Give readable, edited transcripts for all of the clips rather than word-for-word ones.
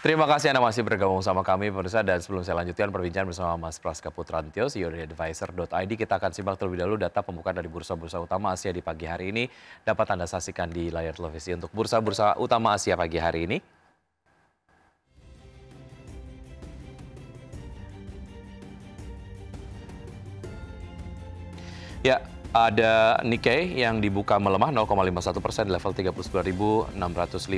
Terima kasih Anda masih bergabung sama kami pemirsa, dan sebelum saya lanjutkan perbincangan bersama Mas Praska Putrantio, CEO dari Advisor.id, kita akan simak terlebih dahulu data pembukaan dari bursa-bursa utama Asia di pagi hari ini. Dapat Anda saksikan di layar televisi untuk bursa-bursa utama Asia pagi hari ini. Ya, ada Nikkei yang dibuka melemah 0,51% di level 39.605.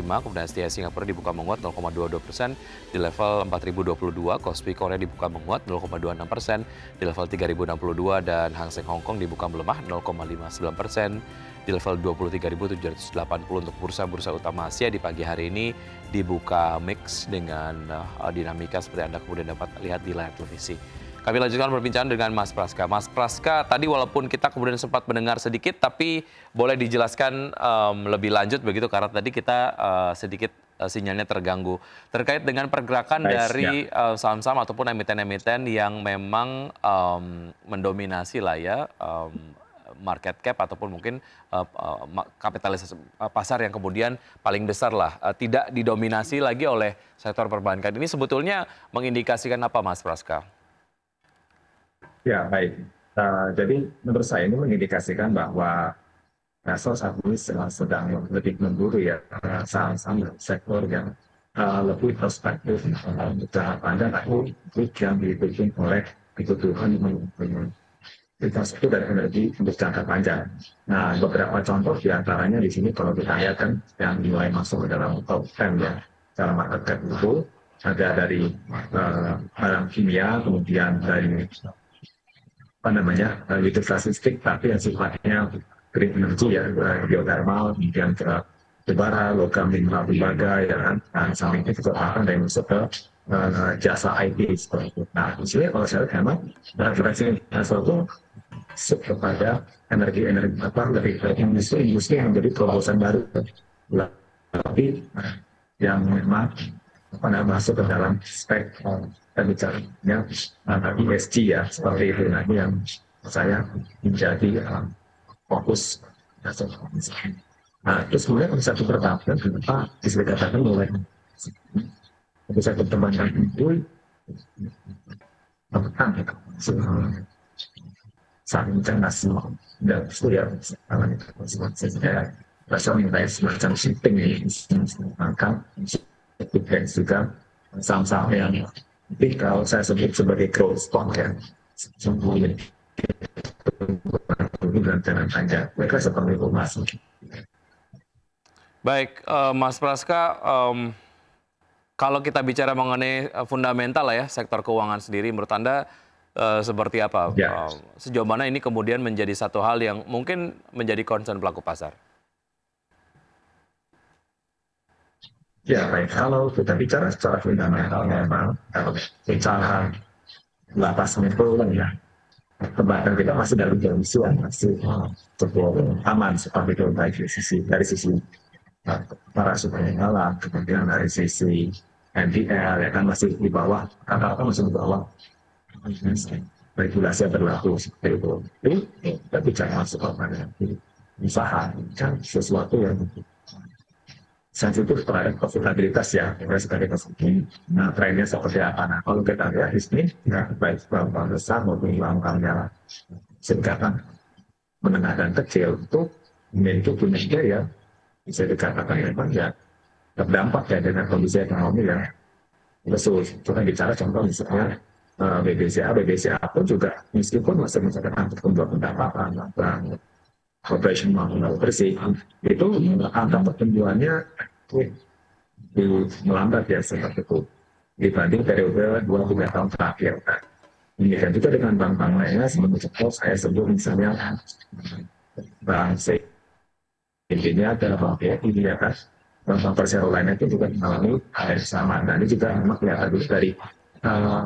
Kemudian STI Singapura dibuka menguat 0,22% di level 4.022. Kospi Korea dibuka menguat 0,26% di level 3.062. Dan Hang Seng Hong Kong dibuka melemah 0,59% di level 23.780. Untuk bursa-bursa utama Asia di pagi hari ini dibuka mix dengan dinamika seperti Anda kemudian dapat lihat di layar televisi. Kami lanjutkan perbincangan dengan Mas Praska. Mas Praska, tadi walaupun kita kemudian sempat mendengar sedikit, tapi boleh dijelaskan lebih lanjut begitu, karena tadi kita sedikit sinyalnya terganggu. Terkait dengan pergerakan dari saham-saham ataupun emiten-emiten yang memang mendominasi lah ya, market cap ataupun mungkin kapitalisasi pasar yang kemudian paling besar lah, tidak didominasi lagi oleh sektor perbankan. Ini sebetulnya mengindikasikan apa, Mas Praska? Ya, baik. Jadi menurut saya ini mengindikasikan bahwa investor saat ini sedang lebih memburu ya saham-saham sektor yang lebih prospektif untuk jangka panjang atau yang didukung oleh kebutuhan infrastruktur dan energi untuk jangka panjang. Nah, beberapa contoh diantaranya di sini kalau kita lihat kan yang mulai masuk ke dalam top 10 ya dalam market cap itu ada dari barang kimia, kemudian dari utilitas listrik, tapi yang sifatnya green energy ya, geothermal, kemudian ke bara, logam mineral berbagai, ya kan. Nah, samping itu juga akan dari masuk ke jasa IT seperti itu. Nah, di sini kalau saya lihat memang referensi investor itu kepada energi apa dari industri yang menjadi terobosan baru, tapi yang memang masuk ke dalam spek dan bicaranya ESG ya seperti itu. Nah, ini yang saya menjadi fokus. Nah, terus kemudian satu pertanyaan kenapa bisa dikatakan mulai bisa pertemuan itu tentang saling internasional dan surya alam itu sebenarnya rasa minta semacam shipping ini maka dan juga saham-saham yang kalau saya sebut sebagai growth stock ya sembunyi dan jalan panjang mereka seperti itu masuk. Baik, Mas Praska, kalau kita bicara mengenai fundamental lah ya sektor keuangan sendiri, menurut Anda seperti apa? Ya. Sejauh mana ini kemudian menjadi satu hal yang mungkin menjadi concern pelaku pasar? Ya, baik. Kalau kita bicara secara fundamental memang kalau secara batas mikro ya perbankan kita masih dalam kondisi yang masih cukup aman seperti itu baik dari sisi para sumber daya, kemudian dari sisi NPL ya kan masih di bawah rata-rata masih di bawah regulasi yang berlaku seperti itu. Tapi kita bicara masuk kepada usaha kan sesuatu yang sensitif terhadap profitabilitas ya, sebagai konsumen. Nah, trennya seperti apa? Nah, kalau kita lihat di sini, ya, baik bank besar maupun bank-banknya singkatan menengah dan kecil itu memiliki kinerja ya bisa dikatakan memang ya terdampak ya dengan kondisi ekonomi yang lesu. Kita bicara contoh misalnya BBCA pun juga meskipun masih mencatatkan pertumbuhan pendapatan, operasional bersih itu angka pertumbuhannya melambat ya seperti itu dibanding periode 2-3 tahun terakhir. Demikian juga dengan bank-bank lainnya seperti contoh saya sebut misalnya Bank C. Intinya adalah Bank BRI di atas bank-bank persero lainnya itu juga mengalami hal yang sama. Nah, ini juga memang kelihatan dulu dari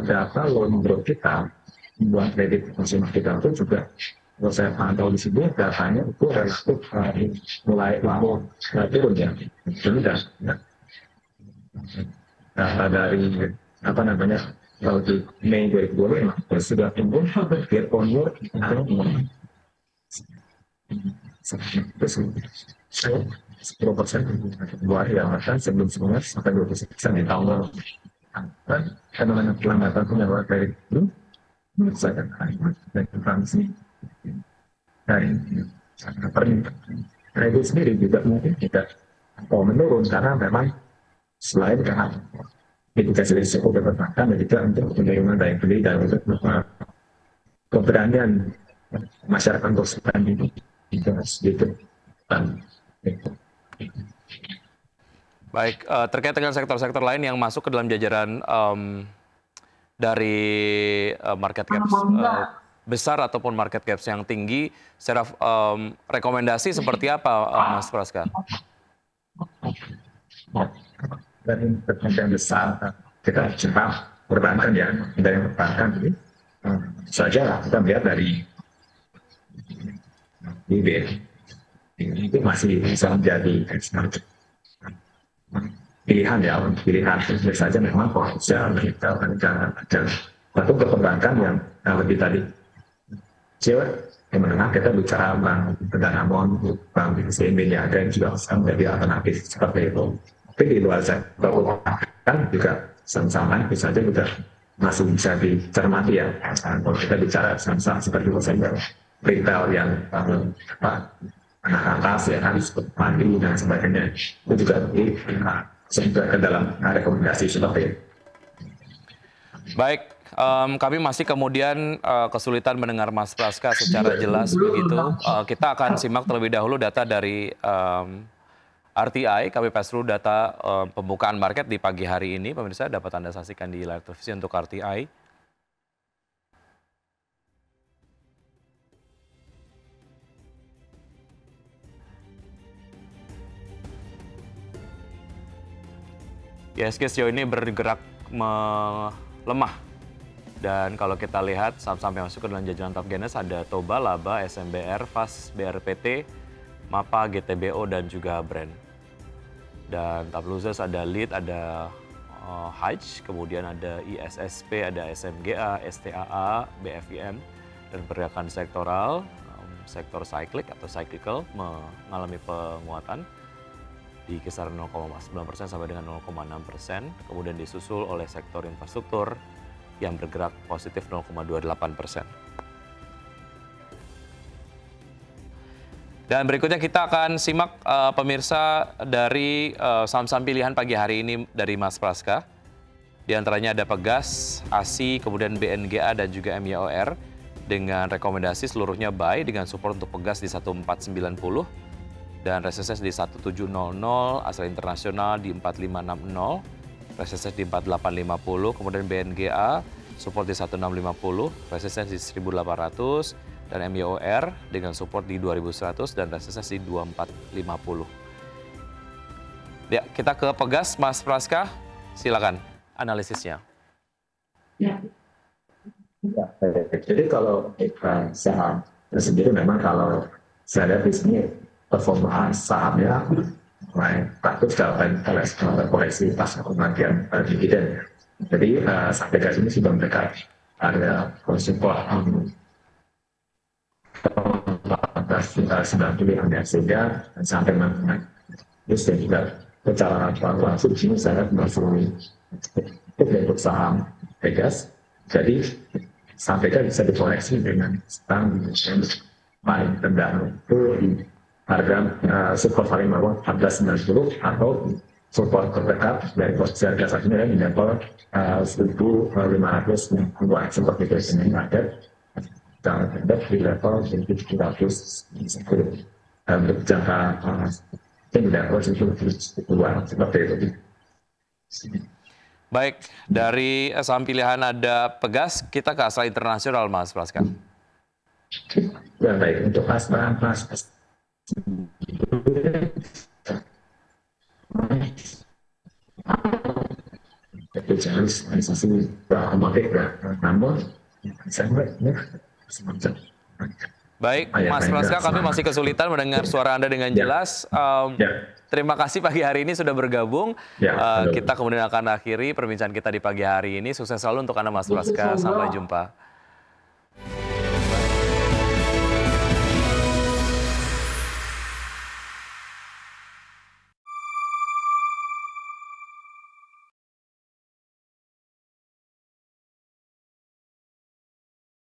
data loan growth kita, buat kredit konsumer kita itu juga kalau saya pantau di sini datanya itu relatif mulai turun ya. Jadi data dari apa namanya kalau di Mei 2020 sudah tumbuh year on year 10% Februari ya, bahkan sebelum-sebelumnya sampai 20% di tahun lalu. Dan fenomena pelambatan penyaluran kredit itu menurut saya dan transmisi dari kredit sendiri juga mungkin tidak menurun karena memang selain karena edukasi risiko perbankan dan juga untuk penerimaan daya beli dan untuk keberanian masyarakat untuk spending juga sedikit. Baik, terkait dengan sektor-sektor lain yang masuk ke dalam jajaran dari market caps besar ataupun market caps yang tinggi, secara rekomendasi seperti apa, Mas Praska? Dan yang besar kita coba perbankan ya, dari perbankan ini saja kita melihat dari bibir ini itu masih bisa menjadi pilihan ya, pilihan tentu saja memang potensial kita dan satu perbankan yang lebih tadi cewek yang menengah kita bicara bank Danamon, bank BCB ada yang juga bisa menjadi alternatif seperti itu. Tapi di luar sektor perbankan juga sama-sama bisa saja juga masih bisa dicermati ya. Kalau kita bicara sama-sama seperti sektor retail yang anak atas ya kan seperti mandi dan sebagainya itu juga sehingga ke dalam rekomendasi seperti itu. Baik, kami masih kemudian kesulitan mendengar Mas Praska secara jelas begitu. Kita akan simak terlebih dahulu data dari RTI. Kami pass through data pembukaan market di pagi hari ini. Pemirsa dapat Anda saksikan di layar televisi untuk RTI. IHSG sejauh ini bergerak melemah. Dan kalau kita lihat saham-saham yang masuk ke dalam jajaran top gainers ada Toba, Laba, SMBR, FAS, BRPT, MAPA, GTBO, dan juga Brand. Dan top losers ada Lead, ada Hajj, kemudian ada ISSP, ada SMGA, STAA, BFIM, dan pergerakan sektoral, sektor cyclic atau cyclical mengalami penguatan di kisaran 0,9% sampai dengan 0,6%, kemudian disusul oleh sektor infrastruktur yang bergerak positif 0,28%. Dan berikutnya kita akan simak pemirsa dari saham-saham pilihan pagi hari ini dari Mas Praska. Di antaranya ada Pegas, ASI, kemudian BNGA dan juga MYOR dengan rekomendasi seluruhnya buy dengan support untuk Pegas di 1490. Dan RSS di 1700, Astra Internasional di 4560, RSS di 4850, kemudian BNGA support di 1650, RSS di 1800, dan MYOR dengan support di 2100 dan RSS di 2450. Ya, kita ke Pegas, Mas Praska, silakan analisisnya. Ya. Jadi kalau kita saham sendiri memang kalau saya lihat di sini performa sahamnya mulai takut dapat koleksi pas pembagian dividen. Jadi sampai ke sini sudah mendekat ada sebuah 90 ya, sehingga sampai mana terus dan juga secara langsung sini saya masuk untuk saham Pegas. Jadi sampai bisa dikoreksi dengan stang yang paling rendah itu harga support paling bawah 1490 atau support terdekat dari posisi harga saat ini di level 1500 seperti itu ini ada dan di level 1710 untuk jangka di level 1710 seperti itu. Baik, dari saham pilihan ada Pegas, kita ke Astra Internasional, Mas Praska. Ya baik, untuk Astra itu jangan organisasi otomatis ya, namun baik, Mas Praska, kami masih kesulitan mendengar suara Anda dengan jelas. Terima kasih pagi hari ini sudah bergabung. Kita kemudian akan akhiri perbincangan kita di pagi hari ini. Sukses selalu untuk Anda, Mas Praska. Sampai jumpa.